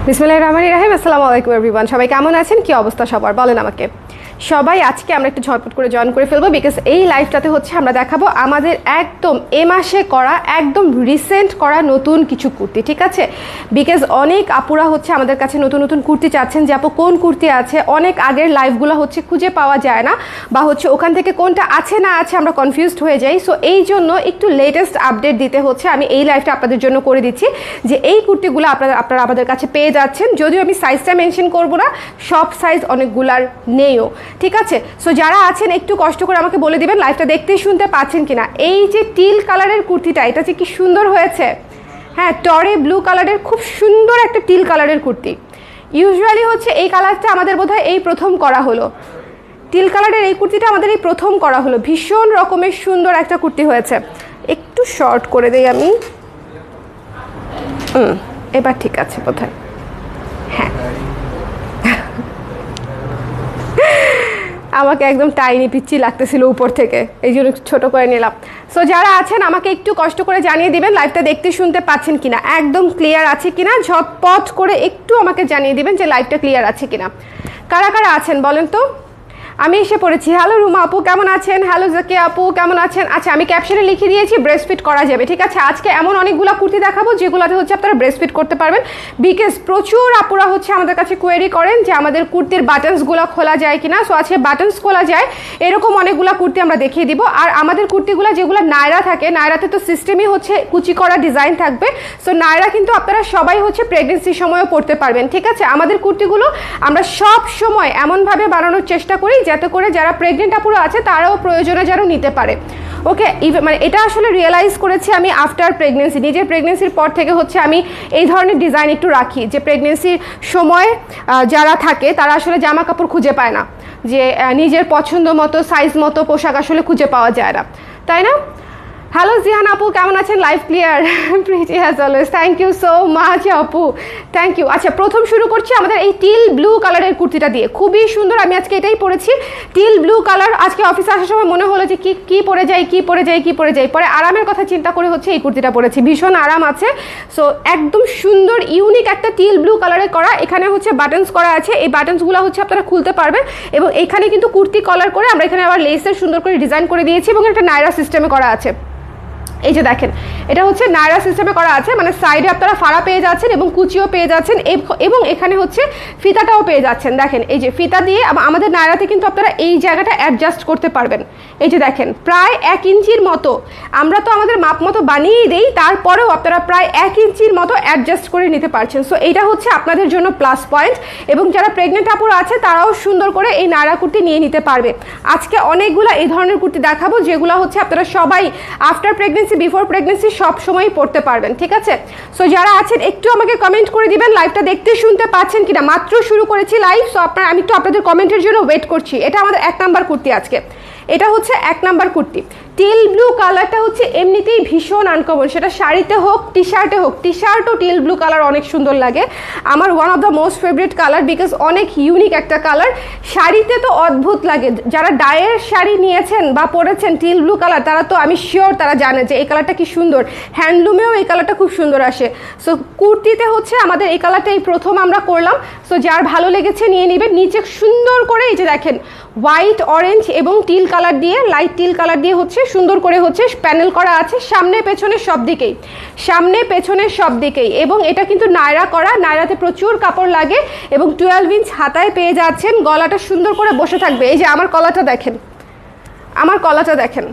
বিসমিল্লাহির রহমানির রহিম। আসসালামু আলাইকুম এভরিওয়ান। সবাই কেমন আছেন, কি অবস্থা সবার বলেন আমাকে। সবাই আজকে আমরা একটু ঝটপট করে জয়েন করে ফেলবো, বিকজ এই লাইভটাতে হচ্ছে আমরা দেখাবো আমাদের একদম এ মাসে করা, একদম রিসেন্ট করা নতুন কিছু কুর্তি, ঠিক আছে। বিকজ অনেক আপুরা হচ্ছে আমাদের কাছে নতুন নতুন কুর্তি চাচ্ছেন যে আপু কোন কুর্তি আছে, অনেক আগের লাইভগুলো হচ্ছে খুঁজে পাওয়া যায় না, বা হচ্ছে ওখান থেকে কোনটা আছে না আছে আমরা কনফিউজড হয়ে যাই। সো এই জন্য একটু লেটেস্ট আপডেট দিতে হচ্ছে আমি এই লাইভটা আপনাদের জন্য করে দিচ্ছি যে এই কুর্তিগুলো আপনারা আমাদের কাছে পেয়ে যাচ্ছেন। যদিও আমি সাইজটা মেনশন করবো না, সব সাইজ অনেকগুলার নেইও, ঠিক আছে। সো যারা আছেন একটু কষ্ট করে আমাকে বলে দিবেন লাইভটা দেখতে শুনতে পাচ্ছেন কিনা। এই যে টিল কালারের কুর্তিটা, এটা যে কি সুন্দর হয়েছে, হ্যাঁ, টরে ব্লু কালারের খুব সুন্দর একটা টিল কালারের কুর্তি। ইউজুয়ালি হচ্ছে এই কালারটা আমাদের বোধহয় এই প্রথম করা হলো, টিল কালারের এই কুর্তিটা আমাদের এই প্রথম করা হলো। ভীষণ রকমের সুন্দর একটা কুর্তি হয়েছে। একটু শর্ট করে দেই আমি, এবার ঠিক আছে বোধহয়, হ্যাঁ। আমাকে একদম টাইনি পিচ্ছি লাগতেছিল উপর থেকে, এই জন্য ছোটো করে নিলাম। সো যারা আছেন আমাকে একটু কষ্ট করে জানিয়ে দিবেন লাইভটা দেখতে শুনতে পাচ্ছেন কিনা, একদম ক্লিয়ার আছে কিনা, ঝটপট করে একটু আমাকে জানিয়ে দিবেন যে লাইভটা ক্লিয়ার আছে কিনা। কারা কারা আছেন বলেন তো। আমি এসে পড়েছি। হ্যালো রুমা আপু কেমন আছেন, হ্যালো জাকিয়া আপু কেমন আছেন। আচ্ছা, আমি ক্যাপশনে লিখে দিয়েছি ব্রেস্ট ফিট করা যাবে, ঠিক আছে। আজকে এমন অনেকগুলো কুর্তি দেখাবো যেগুলোতে হচ্ছে আপনারা ব্রেস্ট ফিট করতে পারবেন, বিকজ প্রচুর আপুরা হচ্ছে আমাদের কাছে কোয়েরি করেন যে আমাদের কুর্তির বাটনসগুলো খোলা যায় কিনা। সো আজকে বাটনস খোলা যায় এরকম অনেকগুলো কুর্তি আমরা দেখিয়ে দিব। আর আমাদের কুর্তিগুলো যেগুলো নায়রা থাকে, নায়রাতে তো সিস্টেমই হচ্ছে কুচি করা ডিজাইন থাকবে। সো নায়রা কিন্তু আপনারা সবাই হচ্ছে প্রেগনেন্সির সময়ও পরতে পারবেন, ঠিক আছে। আমাদের কুর্তিগুলো আমরা সব সময় এমনভাবে বানানোর চেষ্টা করি যাতে করে যারা প্রেগনেন্ট আপুরা আছে তারাও প্রয়োজনে যেন নিতে পারে। ওকে, মানে এটা আসলে রিয়েলাইজ করেছি আমি আফটার প্রেগনেন্সি, নিজের প্রেগনেন্সির পর থেকে হচ্ছে আমি এই ধরনের ডিজাইন একটু রাখি, যে প্রেগনেন্সির সময় যারা থাকে তারা আসলে জামা কাপড় খুঁজে পায় না, যে নিজের পছন্দ মতো সাইজ মতো পোশাক আসলে খুঁজে পাওয়া যায় না, তাই না। হ্যালো জিহান আপু কেমন আছেন, live clear, pretty has always, thank you so much আপু, থ্যাংক ইউ। আচ্ছা, প্রথম শুরু করছি আমাদের এই টিল ব্লু কালারের কুর্তিটা দিয়ে, খুবই সুন্দর। আমি আজকে এটাই পরেছি, টিল ব্লু কালার। আজকে অফিসে আসার সময় মনে হলো যে কি পরে যাই, পরে আরামের কথা চিন্তা করে হচ্ছে এই কুর্তিটা পরেছি, ভীষণ আরাম আছে। সো একদম সুন্দর ইউনিক একটা টিল ব্লু কালারের করা, এখানে হচ্ছে বাটনস করা আছে, এই বাটনসগুলো হচ্ছে আপনারা খুলতে পারবেন। এবং এখানে কিন্তু কুর্তি কলার করে আমরা এখানে আবার লেসের সুন্দর করে ডিজাইন করে দিয়েছি, এবং একটা নায়রা সিস্টেমে করা আছে। এই যে দেখেন, এটা হচ্ছে নায়রা সিস্টেমে করা আছে, মানে সাইডে আপনারা ফাড়া পেয়ে যাচ্ছেন এবং কুচিও পেয়ে যাচ্ছেন, এবং এখানে হচ্ছে ফিতাটাও পেয়ে যাচ্ছেন। দেখেন এই যে ফিতা দিয়ে আমাদের নায়রাতে কিন্তু আপনারা এই জায়গাটা অ্যাডজাস্ট করতে পারবেন। এই যে দেখেন, প্রায় 1 ইঞ্চির মতো, আমরা তো আমাদের মাপ মতো বানিয়েই দিই, তারপরেও আপনারা প্রায় 1 ইঞ্চির মতো অ্যাডজাস্ট করে নিতে পারছেন। সো এইটা হচ্ছে আপনাদের জন্য প্লাস পয়েন্ট, এবং যারা প্রেগনেন্ট আপুরা আছে তারাও সুন্দর করে এই নায়রা কুর্তি নিয়ে নিতে পারবে। আজকে অনেকগুলো এই ধরনের কুর্তি দেখাবো যেগুলো হচ্ছে আপনারা সবাই আফটার প্রেগনেন্সি বিফোর প্রেগনেন্সি সব সময় পড়তে পারবেন, ঠিক আছে। সো যারা আছেন একটু আমাকে কমেন্ট করে দিবেন লাইভটা দেখতে শুনতে পাচ্ছেন কিনা। মাত্র শুরু করেছি লাইভ, সো আমি একটু আপনাদের কমেন্টের জন্য ওয়েট করছি। এটা আমাদের 1 নাম্বার কুর্তি আজকে, এটা হচ্ছে 1 নাম্বার কুর্তি। টিল ব্লু কালারটা হচ্ছে এমনিতেই ভীষণ আনকমন, সেটা শাড়িতে হোক টি শার্টে হোক। টি শার্টও টিল ব্লু কালার অনেক সুন্দর লাগে, আমার one of the most favourite colour, because অনেক ইউনিক একটা কালার। শাড়িতে তো অদ্ভুত লাগে, যারা ডায়ের শাড়ি নিয়েছেন বা পরেছেন টিল ব্লু কালার, তারা তো আমি শিওর তারা জানে যে এই কালারটা কি সুন্দর। হ্যান্ডলুমেও এই কালারটা খুব সুন্দর আসে। সো কুর্তিতে হচ্ছে আমাদের এই কালারটা এই প্রথম আমরা করলাম। সো যার ভালো লেগেছে নিয়ে নেবেন। নিচে সুন্দর করে এই যে দেখেন হোয়াইট অরেঞ্জ এবং টিল কালার দিয়ে, লাইট টিল কালার দিয়ে হচ্ছে সুন্দর করে হচ্ছে প্যানেল করা আছে সামনে পেছনে সব দিকেই, এবং এটা কিন্তু নায়রা করা, নায়রাতে প্রচুর কাপড় লাগে, এবং 12 ইঞ্চ হাতায় পেয়ে যাচ্ছেন। গলাটা সুন্দর করে বসে থাকবে, এই যে আমার কলাটা দেখেন,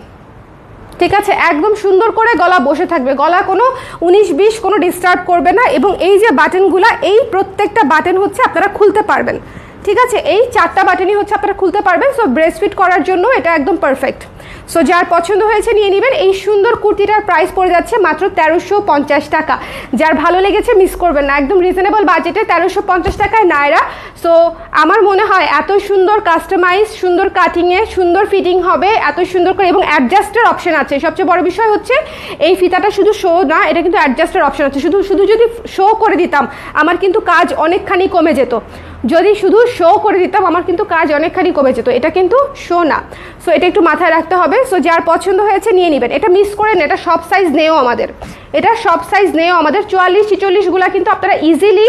ঠিক আছে, একদম সুন্দর করে গলা বসে থাকবে, গলা কোনো 19-20 কোনো ডিস্টার্ব করবে না। এবং এই যে বাটনগুলা, এই প্রত্যেকটা বাটন হচ্ছে আপনারা খুলতে পারবেন, ঠিক আছে। এই 4টা বাটনই হচ্ছে আপনারা খুলতে পারবেন। সো ব্রেস্ট ফিট করার জন্য এটা একদম পারফেক্ট। সো যার পছন্দ হয়েছে নিয়ে নেবেন। এই সুন্দর কুর্তিটার প্রাইস পড়ে যাচ্ছে মাত্র 1350 টাকা। যার ভালো লেগেছে মিস করবেন না, একদম রিজনেবল বাজেটে 1350 টাকায় নায়রা। সো আমার মনে হয় এত সুন্দর কাস্টমাইজ, সুন্দর কাটিংয়ে সুন্দর ফিটিং হবে, এত সুন্দর করে, এবং অ্যাডজাস্টের অপশন আছে। সবচেয়ে বড় বিষয় হচ্ছে এই ফিতাটা শুধু শো না, এটা কিন্তু অ্যাডজাস্টের অপশন আছে। শুধু যদি শো করে দিতাম আমার কিন্তু কাজ অনেকখানি কমে যেত। যদি শুধু শো করে দিতাম আমার কিন্তু কাজ অনেকখানি কমে যেত, এটা কিন্তু শো না। সো এটা একটু মাথায় রাখতে হবে। সো যার পছন্দ হয়েছে নিয়ে নেবেন, এটা মিস করেন, এটা সব সাইজ নেও আমাদের, এটা সব সাইজ নেও আমাদের 44-46গুলো কিন্তু আপনারা ইজিলি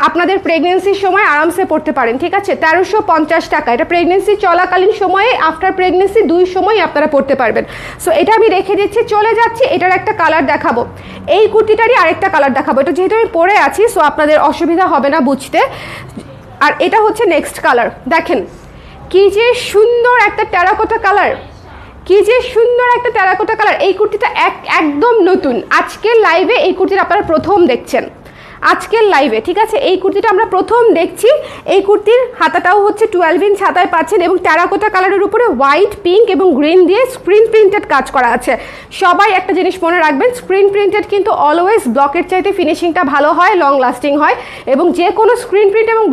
আপনাদের প্রেগনেন্সির সময় আরামসে পড়তে পারেন, ঠিক আছে। 1350 টাকা, এটা প্রেগনেন্সি চলাকালীন সময়ে, আফটার প্রেগনেন্সি দুই সময় আপনারা পড়তে পারবেন। সো এটা আমি রেখে দিচ্ছি, চলে যাচ্ছি। এটার একটা কালার দেখাবো, এই কুর্তিটারই আরেকটা কালার দেখাবো। এটা যেহেতু আমি পরে আছি সো আপনাদের অসুবিধা হবে না বুঝতে। আর এটা হচ্ছে নেক্সট কালার, দেখেন কি যে সুন্দর একটা টেরাকোটা কালার, কি যে সুন্দর একটা টেরাকোটা কালার। এই কুর্তিটা একদম নতুন, আজকের লাইভে এই কুর্তিটা আপনারা প্রথম দেখছেন, আজকের লাইভে, ঠিক আছে। এই কুর্তিটা আমরা প্রথম দেখছি। এই কুর্তির হাতাটাও হচ্ছে 12 ইঞ্চ হাতায় পাচ্ছেন এবং টেরাকোটা কালারের উপরে হোয়াইট, পিঙ্ক এবং গ্রিন দিয়ে স্ক্রিন প্রিন্টেড কাজ করা আছে। সবাই একটা জিনিস মনে রাখবেন, স্ক্রিন প্রিন্টেড কিন্তু অলওয়েজ ব্লকের চাইতে ফিনিশিংটা ভালো হয়, লং লাস্টিং হয়। এবং যে কোনো স্ক্রিন প্রিন্ট এবং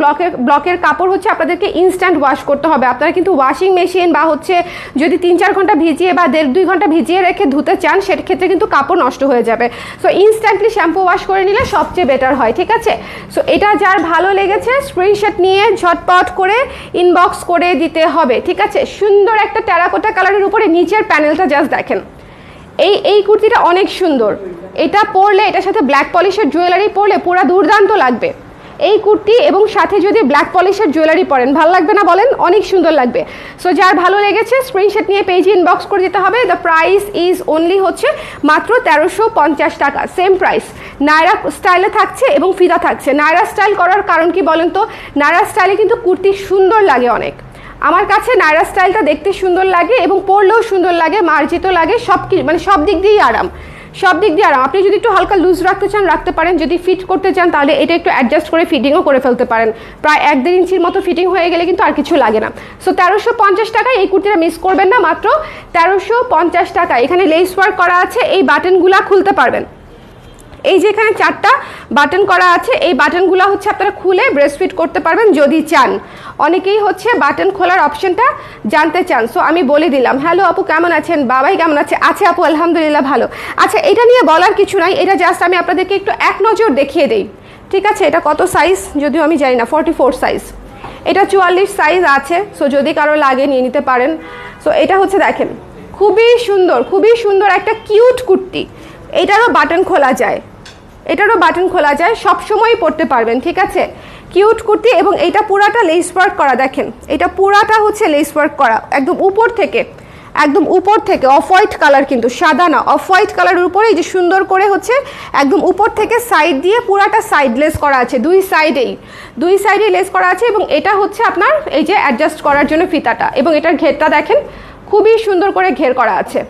ব্লকের কাপড় হচ্ছে আপনাদেরকে ইনস্ট্যান্ট ওয়াশ করতে হবে। আপনারা কিন্তু ওয়াশিং মেশিন বা হচ্ছে যদি 3-4 ঘন্টা ভিজিয়ে বা 1.5-2 ঘন্টা ভিজিয়ে রেখে ধুতে চান সেক্ষেত্রে কিন্তু কাপড় নষ্ট হয়ে যাবে। সো ইনস্ট্যান্টলি শ্যাম্পু ওয়াশ করে নিলে সবচেয়ে বেটার হয়, ঠিক আছে। সো এটা যার ভালো লেগেছে স্ক্রিনশট নিয়ে ঝটপট করে ইনবক্স করে দিতে হবে, ঠিক আছে। সুন্দর একটা টেরাকোটা কালারের উপরে নিচের প্যানেলটা জাস্ট দেখেন, এই কুর্তিটা অনেক সুন্দর। এটা পরলে, এটার সাথে ব্ল্যাক পলিশের জুয়েলারি পরলে পুরো দুর্দান্ত লাগবে। এই কুর্তি এবং সাথে যদি ব্ল্যাক পলিশের জুয়েলারি পরেন ভালো লাগবে না বলেন? অনেক সুন্দর লাগবে। সো যার ভালো লেগেছে স্ক্রিনশট নিয়ে পেজে ইনবক্স করে দিতে হবে। দ্য প্রাইস ইজ অনলি হচ্ছে মাত্র 1350 টাকা, সেম প্রাইস। নায়রা স্টাইলে থাকছে এবং ফিতা থাকছে। নায়রা স্টাইল করার কারণ কি বলেন তো? নায়রা স্টাইলে কিন্তু কুর্তি সুন্দর লাগে অনেক। আমার কাছে নায়রা স্টাইলটা দেখতে সুন্দর লাগে এবং পরলেও সুন্দর লাগে, মার্জিত লাগে, মানে সব দিক দিয়েই আরাম, সব দিক দিয়ে আরাম। আপনি যদি একটু হালকা লুজ রাখতে চান রাখতে পারেন, যদি ফিট করতে চান তাহলে এটা একটু অ্যাডজাস্ট করে ফিটিংও করে ফেলতে পারেন। প্রায় 1-1.5 ইঞ্চির মতো ফিটিং হয়ে গেলে কিন্তু আর কিছু লাগে না। সো 1350 টাকায় এই কুর্তিটা মিস করবেন না, মাত্র 1350 টাকা। এখানে লেস ওয়ার্ক করা আছে, এই বাটনগুলা খুলতে পারবেন। এই যে এখানে 4টা বাটন করা আছে, এই বাটনগুলো হচ্ছে আপনারা খুলে ব্রেস্ট ফিট করতে পারবেন যদি চান। অনেকেই হচ্ছে বাটন খোলার অপশনটা জানতে চান, সো আমি বলে দিলাম। হ্যালো আপু কেমন আছেন? বাবাই কেমন আছে? আছে আপু আলহামদুলিল্লাহ ভালো। আচ্ছা এটা নিয়ে বলার কিছু নাই, এটা জাস্ট আমি আপনাদেরকে একটু এক নজর দেখিয়ে দেই, ঠিক আছে। এটা কত সাইজ যদিও আমি জানি না, 44 সাইজ। এটা 44 সাইজ আছে, সো যদি কারো লাগে নিয়ে নিতে পারেন। সো এটা হচ্ছে দেখেন খুবই সুন্দর, খুবই সুন্দর একটা কিউট কুর্তি। এটারও বাটন খোলা যায়, এটারও বাটন খোলা যায়, সবসময়ই পরতে পারবেন, ঠিক আছে। কিউট কুর্তি এবং এইটা পুরাটা লেস ওয়ার্ক করা, দেখেন এটা পুরাটা হচ্ছে লেস ওয়ার্ক করা একদম উপর থেকে, একদম উপর থেকে। অফ হোয়াইট কালার কিন্তু, সাদা না, অফ হোয়াইট কালারের উপরে এই যে সুন্দর করে হচ্ছে একদম উপর থেকে সাইড দিয়ে পুরাটা সাইড লেস করা আছে, দুই সাইডেই লেস করা আছে। এবং এটা হচ্ছে আপনার এই যে অ্যাডজাস্ট করার জন্য ফিতাটা, এবং এটার ঘেরটা দেখেন খুবই সুন্দর করে ঘের করা আছে।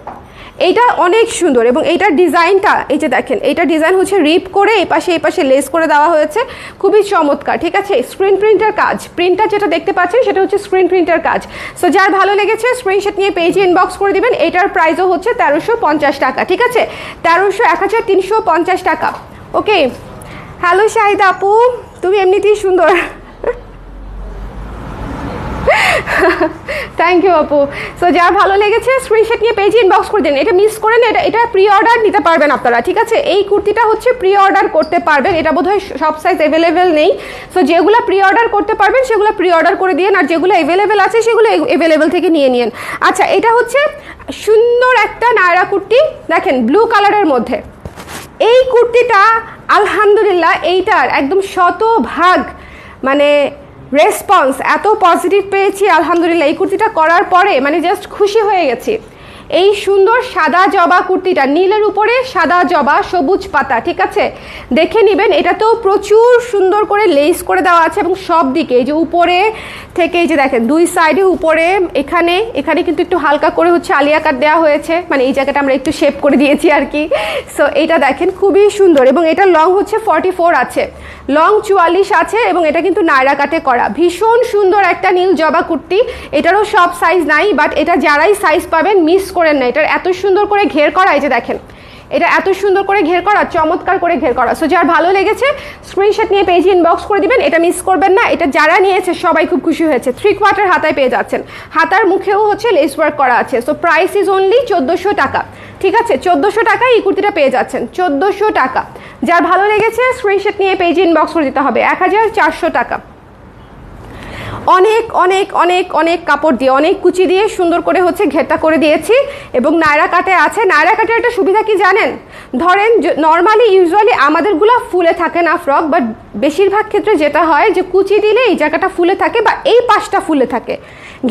এইটা অনেক সুন্দর এবং এইটার ডিজাইনটা এই যে দেখেন, এইটা ডিজাইন হচ্ছে রিপ করে এই পাশে লেস করে দেওয়া হয়েছে, খুবই চমৎকার, ঠিক আছে। স্ক্রিন প্রিন্টের কাজ, প্রিন্টটা যেটা দেখতে পাচ্ছেন সেটা হচ্ছে স্ক্রিন প্রিন্টের কাজ। সো যার ভালো লেগেছে স্ক্রিনশট নিয়ে পেজে ইনবক্স করে দিবেন। এটার প্রাইসও হচ্ছে 1350 টাকা, ঠিক আছে। 1350 টাকা, ওকে। হ্যালো শাহিদা আপু, তুমি এমনিতেই সুন্দর। থ্যাংক ইউ আপু। সো যার ভালো লেগেছে স্ক্রিনশট নিয়ে পেজে ইনবক্স করে দিন। এটা মিস করেন, এটা প্রি অর্ডার নিতে পারবেন আপনারা, ঠিক আছে। এই কুর্তিটা হচ্ছে প্রি অর্ডার করতে পারবেন, এটা বোধহয় সব সাইজ অ্যাভেলেবেল নেই। সো যেগুলো প্রি অর্ডার করতে পারবেন সেগুলো প্রি অর্ডার করে দিন, আর যেগুলো অ্যাভেলেবেল আছে সেগুলো অ্যাভেলেবেল থেকে নিয়ে নিন। আচ্ছা এটা হচ্ছে সুন্দর একটা নায়রা কুর্তি, দেখেন ব্লু কালারের মধ্যে। এই কুর্তিটা আলহামদুলিল্লাহ এইটার একদম শতভাগ মানে রেসপন্স এত পজিটিভ পেয়েছি আলহামদুলিল্লাহ। এই কুর্তিটা করার পরে মানে জাস্ট খুশি হয়ে গেছি। এই সুন্দর সাদা জবা কুর্তিটা, নীলের উপরে সাদা জবা সবুজ পাতা, ঠিক আছে, দেখে নেবেন। এটাতেও প্রচুর সুন্দর করে লেস করে দেওয়া আছে এবং সব দিকে এই যে উপরে থেকে এই যে দেখেন দুই সাইডে উপরে এখানে কিন্তু একটু হালকা করে হচ্ছে আলিয়া কাট দেওয়া হয়েছে, মানে এই জায়গাটা আমরা একটু শেপ করে দিয়েছি আর কি। সো এটা দেখেন খুবই সুন্দর এবং এটা লং হচ্ছে 44 আছে, লং 44 আছে এবং এটা কিন্তু নায়রা কাটে করা। ভীষণ সুন্দর একটা নীল জবা কুর্তি। এটারও সব সাইজ নাই, বাট এটা যারাই সাইজ পাবেন মিস করেন না। এটার এত সুন্দর করে ঘের করা, এই যে দেখেন এটা এত সুন্দর করে ঘের করা, চমৎকার করে ঘের করা। সো যার ভালো লেগেছে স্ক্রিনশট নিয়ে পেজে ইনবক্স করে দিবেন, এটা মিস করবেন না। এটা যারা নিয়েছে সবাই খুব খুশি হয়েছে। 3/4 হাতায় পেয়ে যাচ্ছেন, হাতার মুখেও হচ্ছে লেস ওয়ার্ক করা আছে। সো প্রাইস ইজ অনলি 1400 টাকা, ঠিক আছে। 1400 টাকায় এই কুর্তিটা পেয়ে যাচ্ছেন, 1400 টাকা। যার ভালো লেগেছে স্ক্রিনশট নিয়ে পেজে ইনবক্স করে দিতে হবে। 1400 টাকা। অনেক অনেক অনেক অনেক কাপড় দিয়ে অনেক কুচি দিয়ে সুন্দর করে হচ্ছে ঘেরটা করে দিয়েছি এবং নায়রা কাটে আছে। নায়রা কাটের একটা সুবিধা কি জানেন, ধরেন নর্মালি ইউজুয়ালি আমাদেরগুলো ফুলে থাকে না ফ্রক, বাট বেশিরভাগ ক্ষেত্রে যেটা হয় যে কুচি দিলে এই জায়গাটা ফুলে থাকে বা এই পাশটা ফুলে থাকে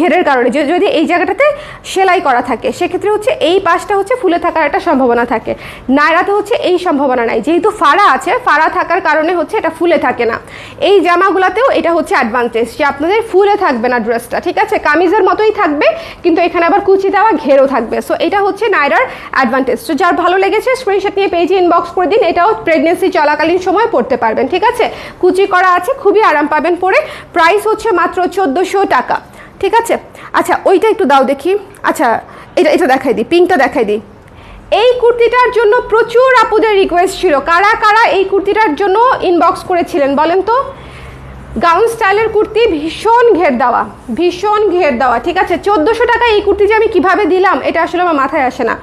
ঘেরের কারণে। যদি এই জায়গাটাতে সেলাই করা থাকে সেক্ষেত্রে হচ্ছে এই পাশটা হচ্ছে ফুলে থাকার একটা সম্ভাবনা থাকে। নায়রাতে হচ্ছে এই সম্ভাবনা নাই, যেহেতু ফাড়া আছে, ফাড়া থাকার কারণে হচ্ছে এটা ফুলে থাকে না। এই জামাগুলোতেও এটা হচ্ছে অ্যাডভান্টেজ যে আপনাদের ফুলে থাকবে না ড্রেসটা, ঠিক আছে, কামিজের মতোই থাকবে কিন্তু এখানে আবার কুচি দেওয়া ঘেরও থাকবে। সো এটা হচ্ছে নায়রার অ্যাডভান্টেজ। তো যার ভালো লেগেছে স্ক্রিনশট নিয়ে পেজে ইনবক্স করে দিন। এটাও প্রেগনেন্সি চলাকালীন সময় পড়তে পারবেন, ঠিক আছে, কুচি করা আছে, খুবই আরাম পাবেন পরে। প্রাইস হচ্ছে মাত্র 1400 টাকা, ঠিক আছে। আচ্ছা ওইটা একটু দাও দেখি। আচ্ছা এটা দেখাই দিই, পিঙ্কটা দেখাই দিই। এই কুর্তিটার জন্য প্রচুর আপুদের রিকোয়েস্ট ছিল। কারা কারা এই কুর্তিটার জন্য ইনবক্স করেছিলেন বলেন তো? গাউন স্টাইলের কুর্তি, ভীষণ ঘের দেওয়া, ভীষণ ঘের দেওয়া, ঠিক আছে। 1400 টাকা এই কুর্তি যে আমি কিভাবে দিলাম এটা আসলে আমার মাথায় আসে না।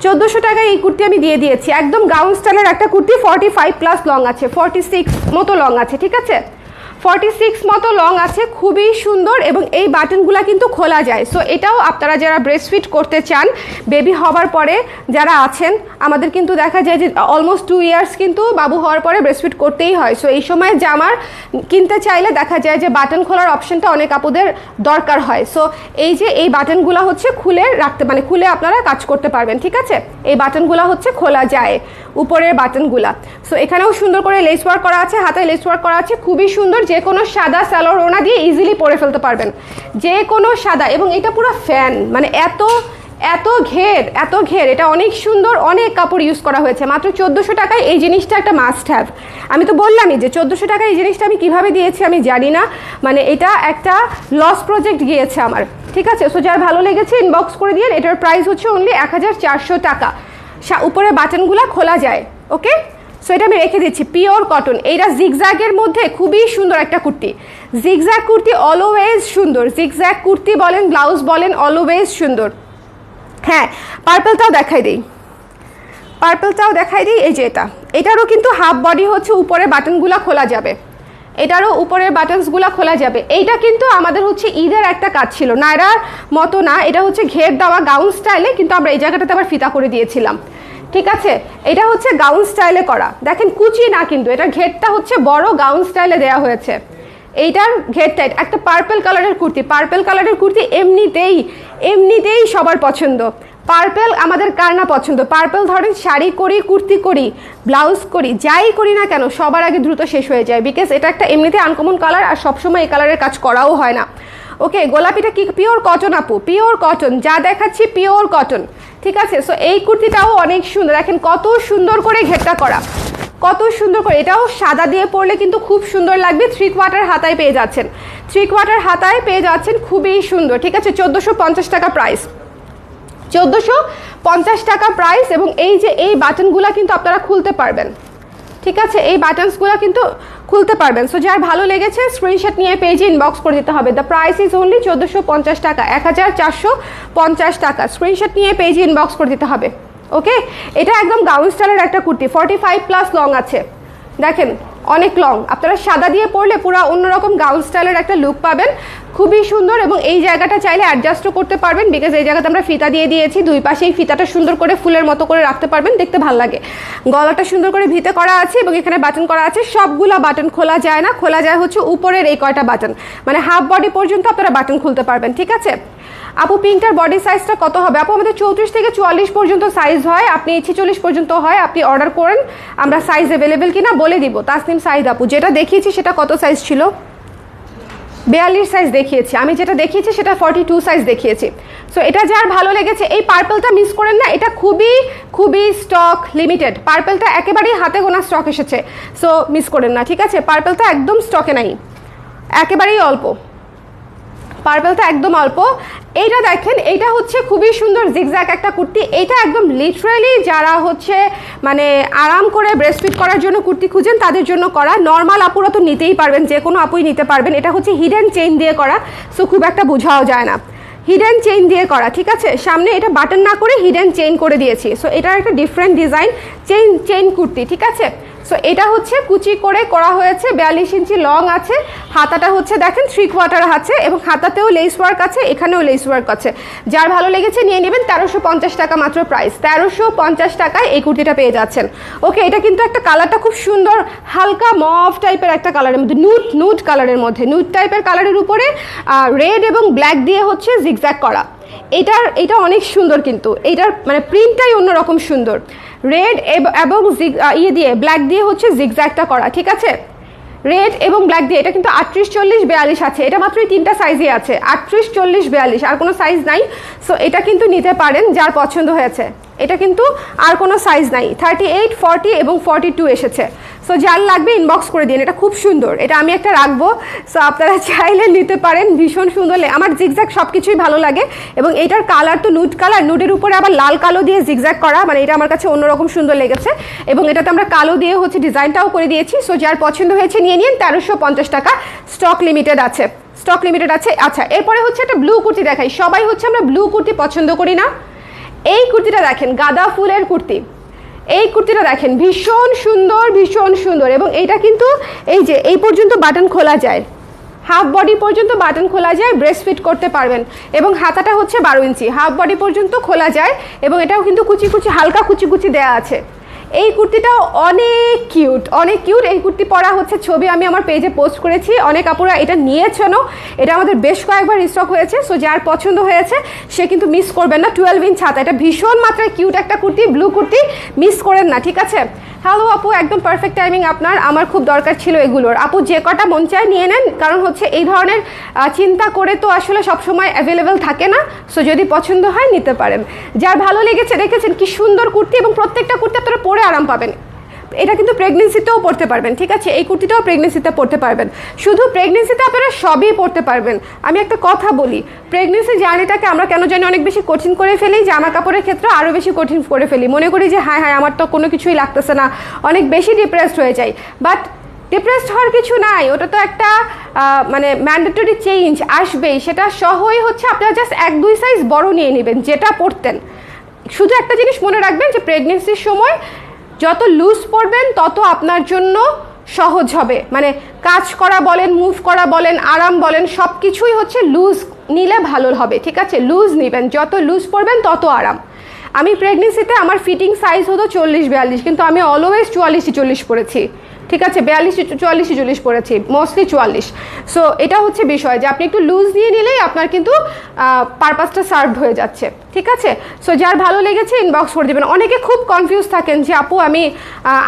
1400 টাকায় এই কুর্তি আমি দিয়ে দিয়েছি, একদম গাউন স্টাইলের একটা কুর্তি। 45+ লং আছে, 46 মতো লং আছে, ঠিক আছে, 46 মতো লং আছে, খুবই সুন্দর। এবং এই বাটনগুলো কিন্তু খোলা যায়। সো এটাও আপনারা যারা ব্রেস্টফিট করতে চান, বেবি হওয়ার পরে যারা আছেন, আমাদের কিন্তু দেখা যায় যে অলমোস্ট 2 ইয়ার্স কিন্তু বাবু হওয়ার পরে ব্রেস্টফিট করতেই হয়। সো এই সময় জামার কিনতে চাইলে দেখা যায় যে বাটন খোলার অপশনটা অনেক আপুদের দরকার হয়। সো এই যে এই বাটনগুলো হচ্ছে খুলে রাখতে, মানে খুলে আপনারা কাজ করতে পারবেন, ঠিক আছে। এই বাটনগুলো হচ্ছে খোলা যায়, উপরের বাটনগুলা। সো এখানেও সুন্দর করে লেস ওয়ার্ক করা আছে, হাতে লেস ওয়ার্ক করা আছে, খুবই সুন্দর। যে কোনো সাদা সালোয়ার ওড়না দিয়ে ইজিলি পরে ফেলতে পারবেন, যে কোনো সাদা। এবং এটা পুরো ফ্যান, মানে এত ঘের, এটা অনেক সুন্দর, অনেক কাপড় ইউজ করা হয়েছে। মাত্র 1400 টাকায় এই জিনিসটা একটা মাস্ট হ্যাভ। আমি তো বললামই যে 1400 টাকায় এই জিনিসটা আমি কিভাবে দিয়েছি আমি জানি না, মানে এটা একটা লস প্রজেক্ট গিয়েছে আমার, ঠিক আছে। সো যার ভালো লেগেছে ইনবক্স করে দিয়ে। এটার প্রাইস হচ্ছে অনলি 1400 টাকা। উপরে বাটনগুলো খোলা যায়, ওকে। সো এটা আমি রেখে দিচ্ছি, পিওর কটন। এইটা জিগজ্যাগের মধ্যে খুবই সুন্দর একটা কুর্তি। জিগজ্যাগ কুর্তি অলওয়েজ সুন্দর, জিগজ্যাগ কুর্তি বলেন, ব্লাউজ বলেন, অলওয়েজ সুন্দর। হ্যাঁ, পার্পলটাও দেখাই দিই, পার্পলটাও দেখাই দিই। এই যে এটারও কিন্তু হাফ বডি হচ্ছে, উপরে বাটনগুলো খোলা যাবে, এটারও উপরের বাটনসগুলো খোলা যাবে। এইটা কিন্তু আমাদের হচ্ছে ঈদের একটা কাজ ছিল, নায়রার মতো না, এটা হচ্ছে ঘের দেওয়া গাউন স্টাইলে, কিন্তু আমরা এই জায়গাটাতে আবার ফিতা করে দিয়েছিলাম, ঠিক আছে। এটা হচ্ছে গাউন স্টাইলে করা, দেখেন কুচি না, কিন্তু এটা ঘেরটা হচ্ছে বড় গাউন স্টাইলে দেওয়া হয়েছে। এইটার ঘেরটা একটা পার্পল কালারের কুর্তি, পার্পল কালারের কুর্তি এমনিতেই সবার পছন্দ। পার্পল আমাদের কার না পছন্দ? পার্পল ধরেন শাড়ি করি, কুর্তি করি, ব্লাউজ করি, যাই করি না কেন সবার আগে দ্রুত শেষ হয়ে যায়, বিকজ এটা একটা এমনিতে আনকমন কালার, আর সবসময় এই কালারের কাজ করাও হয় না। ওকে, গোলাপিটা কি পিওর কটন আপু? পিওর কটন, যা দেখাচ্ছি পিওর কটন, ঠিক আছে। সো এই কুর্তিটাও অনেক সুন্দর, দেখেন কত সুন্দর করে ঘেরটা করা, কত সুন্দর করে। এটাও সাদা দিয়ে পরলে কিন্তু খুব সুন্দর লাগবে। 3/4 হাতায় পেয়ে যাচ্ছেন, 3/4 হাতায় পেয়ে যাচ্ছেন, খুবই সুন্দর, ঠিক আছে। 1450 টাকা প্রাইস, 1450 টাকা প্রাইস। এবং এই যে এই বাটনগুলো কিন্তু আপনারা খুলতে পারবেন, ঠিক আছে, এই বাটনসগুলো কিন্তু খুলতে পারবেন। সো যার ভালো লেগেছে স্ক্রিনশট নিয়ে পেজে ইনবক্স করে দিতে হবে। দ্য প্রাইস ইজ অনলি 1450 টাকা, 1450 টাকা। স্ক্রিনশট নিয়ে পেজে ইনবক্স করে দিতে হবে, ওকে। এটা একদম গাউন স্টাইলের একটা কুর্তি, 45+ লং আছে, দেখেন অনেক লং। আপনারা সাদা দিয়ে পরলে পুরো অন্যরকম গাউন স্টাইলের একটা লুক পাবেন, খুবই সুন্দর। এবং এই জায়গাটা চাইলে অ্যাডজাস্টও করতে পারবেন, বিকজ এই জায়গাতে আমরা ফিতা দিয়ে দিয়েছি, দুই পাশে এই ফিতাটা সুন্দর করে ফুলের মতো করে রাখতে পারবেন, দেখতে ভালো লাগে। গলাটা সুন্দর করে ভিতে করা আছে এবং এখানে বাটন করা আছে। সবগুলা বাটন খোলা যায় না, খোলা যায় হচ্ছে উপরের এই কয়টা বাটন, মানে হাফ বডি পর্যন্ত আপনারা বাটন খুলতে পারবেন, ঠিক আছে। আপু পিঙ্কটার বডি সাইজটা কত হবে? আপু আমাদের 34 থেকে 44 পর্যন্ত সাইজ হয়, আপনি 46 পর্যন্ত হয়, আপনি অর্ডার করেন, আমরা সাইজ অ্যাভেলেবেল কিনা বলে দিব। তাসনিম সাইদ আপু, যেটা দেখিয়েছি সেটা কত সাইজ ছিল? 42 সাইজ দেখিয়েছি আমি, যেটা দেখিয়েছি সেটা 42 সাইজ দেখিয়েছি। সো এটা যার ভালো লেগেছে, এই পার্পলটা মিস করেন না, এটা খুবই স্টক লিমিটেড। পার্পলটা একেবারেই হাতে গোনা স্টক এসেছে, সো মিস করেন না, ঠিক আছে। পার্পলটা একদম স্টকে নাই, একেবারেই অল্প, পার্পলটা একদম অল্প। এইটা দেখেন, এইটা হচ্ছে খুবই সুন্দর জিগজ্যাগ একটা কুর্তি। এইটা একদম লিটারালি যারা হচ্ছে মানে আরাম করে ব্রেস্টফিট করার জন্য কুর্তি খুঁজেন তাদের জন্য করা। নর্মাল আপুরা তো নিতেই পারবেন, যে কোনো আপুই নিতে পারবেন। এটা হচ্ছে হিডেন চেইন দিয়ে করা, সো খুব একটা বোঝাও যায় না, হিডেন চেইন দিয়ে করা, ঠিক আছে। সামনে এটা বাটন না করে হিডেন চেইন করে দিয়েছি। সো এটার একটা ডিফারেন্ট ডিজাইন, চেইন কুর্তি, ঠিক আছে। সো এটা হচ্ছে কুচি করে করা হয়েছে, 42 ইঞ্চি লং আছে, হাতাটা হচ্ছে দেখেন 3/4 আছে এবং হাতাতেও লেস ওয়ার্ক আছে, এখানেও লেস ওয়ার্ক আছে। যার ভালো লেগেছে নিয়ে নেবেন, 1350 টাকা মাত্র প্রাইস, 1350 টাকায় এই কুর্তিটা পেয়ে যাচ্ছেন। ওকে, এটা কিন্তু একটা কালারটা খুব সুন্দর, হালকা মভ টাইপের একটা কালারের মধ্যে, নুড কালারের মধ্যে, নুড টাইপের কালারের উপরে রেড এবং ব্ল্যাক দিয়ে হচ্ছে জিগজ্যাগ করা। এটা অনেক সুন্দর, কিন্তু এইটার মানে প্রিন্টটাই অন্যরকম সুন্দর, রেড এবং দিয়ে ব্ল্যাক দিয়ে হচ্ছে জিগজ্যাগটা করা, ঠিক আছে, রেড এবং ব্ল্যাক দিয়ে। এটা কিন্তু 38, 40, 42 আছে, এটা মাত্রই 3টা সাইজই আছে, 38, 40, 42, আর কোনো সাইজ নাই। সো এটা কিন্তু নিতে পারেন যার পছন্দ হয়েছে, এটা কিন্তু আর কোনো সাইজ নাই, 38, 40 এবং 42 এসেছে। সো যার লাগবে ইনবক্স করে দিন, এটা খুব সুন্দর, এটা আমি একটা রাখবো, সো আপনারা চাইলে নিতে পারেন, ভীষণ সুন্দর। আমার জিগজ্যাগ সব কিছুই ভালো লাগে এবং এটার কালার তো নুড কালার, নুডের উপরে আবার লাল কালো দিয়ে জিগজ্যাগ করা, মানে এটা আমার কাছে অন্যরকম সুন্দর লেগেছে এবং এটাতে আমরা কালো দিয়ে হচ্ছে ডিজাইনটাও করে দিয়েছি। সো যার পছন্দ হয়েছে নিয়ে নিন, 1350 টাকা, স্টক লিমিটেড আছে, স্টক লিমিটেড আছে। আচ্ছা, এরপরে হচ্ছে একটা ব্লু কুর্তি দেখাই, সবাই হচ্ছে আমরা ব্লু কুর্তি পছন্দ করি না। এই কুর্তিটা দেখেন, গাঁদা ফুলের কুর্তি, এই কুর্তিটা দেখেন ভীষণ সুন্দর, ভীষণ সুন্দর এবং এইটা কিন্তু এই যে এই পর্যন্ত বাটন খোলা যায়, হাফ বডি পর্যন্ত বাটন খোলা যায়, ব্রেস্ট ফিট করতে পারবেন এবং হাতাটা হচ্ছে 12 ইঞ্চি, হাফ বডি পর্যন্ত খোলা যায় এবং এটাও কিন্তু কুচি কুচি, হালকা কুচি কুচি দেওয়া আছে। এই কুর্তিটাও অনেক কিউট, অনেক কিউট। এই কুর্তি পরা হচ্ছে ছবি আমি আমার পেজে পোস্ট করেছি, অনেক আপুরা এটা নিয়েছেনও, এটা আমাদের বেশ কয়েকবার রিস্টক হয়েছে। সো যার পছন্দ হয়েছে সে কিন্তু মিস করবেন না, 12 ইঞ্চ হাতা, এটা ভীষণ মাত্রায় কিউট একটা কুর্তি, ব্লু কুর্তি, মিস করেন না, ঠিক আছে। হ্যালো আপু, একদম পারফেক্ট টাইমিং আপনার, আমার খুব দরকার ছিল এগুলোর। আপু যে কটা মন চায় নিয়ে নেন, কারণ হচ্ছে এই ধরনের চিন্তা করে তো আসলে সবসময় অ্যাভেলেবেল থাকে না। সো যদি পছন্দ হয় নিতে পারেন, যার ভালো লেগেছে। দেখেছেন কি সুন্দর কুর্তি এবং প্রত্যেকটা কুর্তি আপনারা পরে আরাম পাবেন। এটা কিন্তু প্রেগনেন্সিতেও পড়তে পারবেন, ঠিক আছে, এই কুর্তিটাও প্রেগনেন্সিতে পড়তে পারবেন। শুধু প্রেগনেন্সিতে আপনারা সবই পড়তে পারবেন। আমি একটা কথা বলি, প্রেগনেন্সি জার্নিটাকে আমরা কেন জানি অনেক বেশি কঠিন করে ফেলি, জামা কাপড়ের ক্ষেত্রে আরও বেশি কঠিন করে ফেলি, মনে করি যে হ্যাঁ আমার তো কোনো কিছুই লাগতেছে না, অনেক বেশি ডিপ্রেসড হয়ে যাই। বাট ডিপ্রেসড হওয়ার কিছু নাই, ওটা তো একটা মানে ম্যান্ডেটরি চেঞ্জ আসবেই, সেটা সহই হচ্ছে আপনারা জাস্ট 1-2 সাইজ বড় নিয়ে নেবেন যেটা পরতেন। শুধু একটা জিনিস মনে রাখবেন যে প্রেগনেন্সির সময় যত লুজ পরবেন তত আপনার জন্য সহজ হবে, মানে কাজ করা বলেন, মুভ করা বলেন, আরাম বলেন, সব কিছুই হচ্ছে লুজ নিলে ভালো হবে, ঠিক আছে, লুজ নেবেন, যত লুজ পরবেন তত আরাম। আমি প্রেগনেন্সিতে আমার ফিটিং সাইজ হতো 40-42, কিন্তু আমি অলওয়েজ 44-40 পরেছি, ঠিক আছে, 42-44 পরেছি, মোস্টলি 44। সো এটা হচ্ছে বিষয় যে আপনি একটু লুজ দিয়ে নিলেই আপনার কিন্তু পারপাসটা সার্ভড হয়ে যাচ্ছে, ঠিক আছে। সো যার ভালো লেগেছে ইনবক্স করে দেবেন। অনেকে খুব কনফিউজ থাকেন যে আপু আমি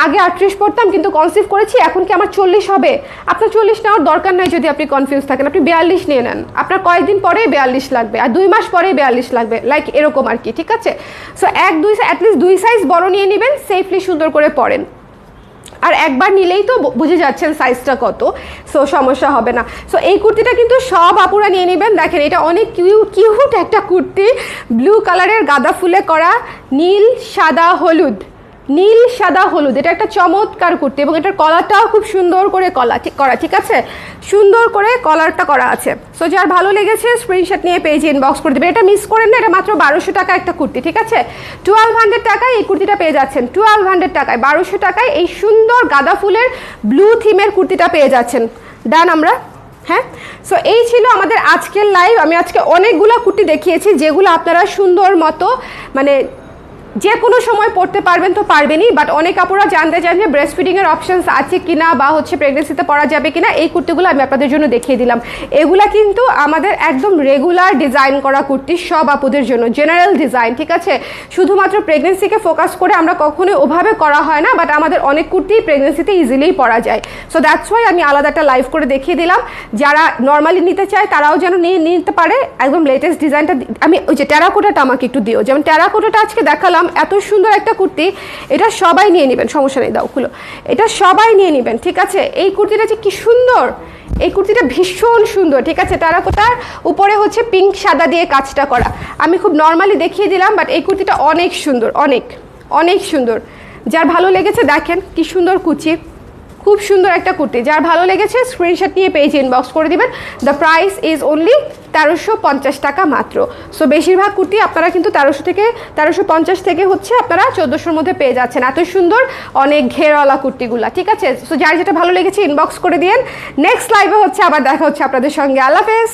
আগে 38 পড়তাম কিন্তু কনসিভ করেছি, এখন কি আমার 40 হবে? আপনার 40 নেওয়ার দরকার নাই যদি আপনি কনফিউজ থাকেন, আপনি 42 নিয়ে নেন, আপনার কয়েকদিন পরেই 42 লাগবে আর 2 মাস পরেই 42 লাগবে, লাইক এরকম আর কি, ঠিক আছে। সো 1-2 অ্যাটলিস্ট 2 সাইজ বড় নিয়ে নেবেন, সেফলি সুন্দর করে পরেন, আর একবার নিলেই তো বুঝে যাচ্ছেন সাইজটা কত, সো সমস্যা হবে না। সো এই কুর্তিটা কিন্তু সব আপুরা নিয়ে নেবেন। দেখেন এটা অনেক কিউট একটা কুর্তি, ব্লু কালারের গাঁদা ফুলে করা, নীল সাদা হলুদ, নীল সাদা হলুদ, এটা একটা চমৎকার কুর্তি এবং এটার কলারটাও খুব সুন্দর করে করা, ঠিক আছে, সুন্দর করে কলারটা করা আছে। সো যার ভালো লেগেছে স্ক্রিনশট নিয়ে পেজে ইনবক্স করে দেবেন। এটা মিস করেন না, এটা মাত্র 1200 টাকা একটা কুর্তি, ঠিক আছে, 1200 টাকায় এই কুর্তিটা পেয়ে যাচ্ছেন, 1200 টাকায়, 1200 টাকায় এই সুন্দর গাঁদা ফুলের ব্লু থিমের কুর্তিটা পেয়ে যাচ্ছেন। ডান আমরা, হ্যাঁ। সো এই ছিল আমাদের আজকের লাইভ। আমি আজকে অনেকগুলো কুর্তি দেখিয়েছি যেগুলো আপনারা সুন্দর মতো মানে যে কোনো সময় পড়তে পারবেন তো পারবেনই, বাট অনেক আপুরা জানতে চান যে ব্রেস্ট ফিডিংয়ের অপশানস আছে কিনা বা হচ্ছে প্রেগনেন্সিতে পরা যাবে কিনা। এই কুর্তিগুলো আমি আপনাদের জন্য দেখিয়ে দিলাম। এগুলা কিন্তু আমাদের একদম রেগুলার ডিজাইন করা কুর্তি, সব আপুদের জন্য জেনারেল ডিজাইন, ঠিক আছে, শুধুমাত্র প্রেগনেন্সিকে ফোকাস করে আমরা কখনোই ওভাবে করা হয় না, বাট আমাদের অনেক কুর্তি প্রেগনেন্সিতে ইজিলিই পরা যায়। সো দ্যাটস ওয়াই আমি আলাদা একটা লাইভ করে দেখিয়ে দিলাম, যারা নর্মালি নিতে চায় তারাও যেন নিতে পারে। একদম লেটেস্ট ডিজাইনটা আমি ওই যে টেরাকোটাটা আমাকে একটু দিও, যেমন টেরাকোটাটা আজকে দেখালাম, এত সুন্দর একটা কুর্তি, এটা সবাই নিয়ে নেবেন, সমস্যা নেই, দাও খুলো, এটা সবাই নিয়ে নেবেন, ঠিক আছে। এই কুর্তিটা যে কি সুন্দর, এই কুর্তিটা ভীষণ সুন্দর, ঠিক আছে, টেরাকোটার উপরে হচ্ছে পিঙ্ক সাদা দিয়ে কাজটা করা। আমি খুব নর্মালি দেখিয়ে দিলাম, বাট এই কুর্তিটা অনেক সুন্দর, অনেক অনেক সুন্দর। যার ভালো লেগেছে দেখেন কি সুন্দর কুচি, খুব সুন্দর একটা কুর্তি, যার ভালো লেগেছে স্ক্রিনশট নিয়ে পেজে ইনবক্স করে দিবেন। দ্য প্রাইস ইজ অনলি 1350 টাকা মাত্র। সো বেশিরভাগ কুর্তি আপনারা কিন্তু 1350 থেকে হচ্ছে আপনারা 1400-র মধ্যে পেয়ে যাচ্ছেন। এত সুন্দর অনেক ঘেরওয়ালা কুর্তিগুলা, ঠিক আছে? সো যার যেটা ভালো লেগেছে ইনবক্স করে দিন। নেক্সট লাইভে হচ্ছে আবার দেখা হচ্ছে আপনাদের সঙ্গে। আল্লাহ হাফেজ।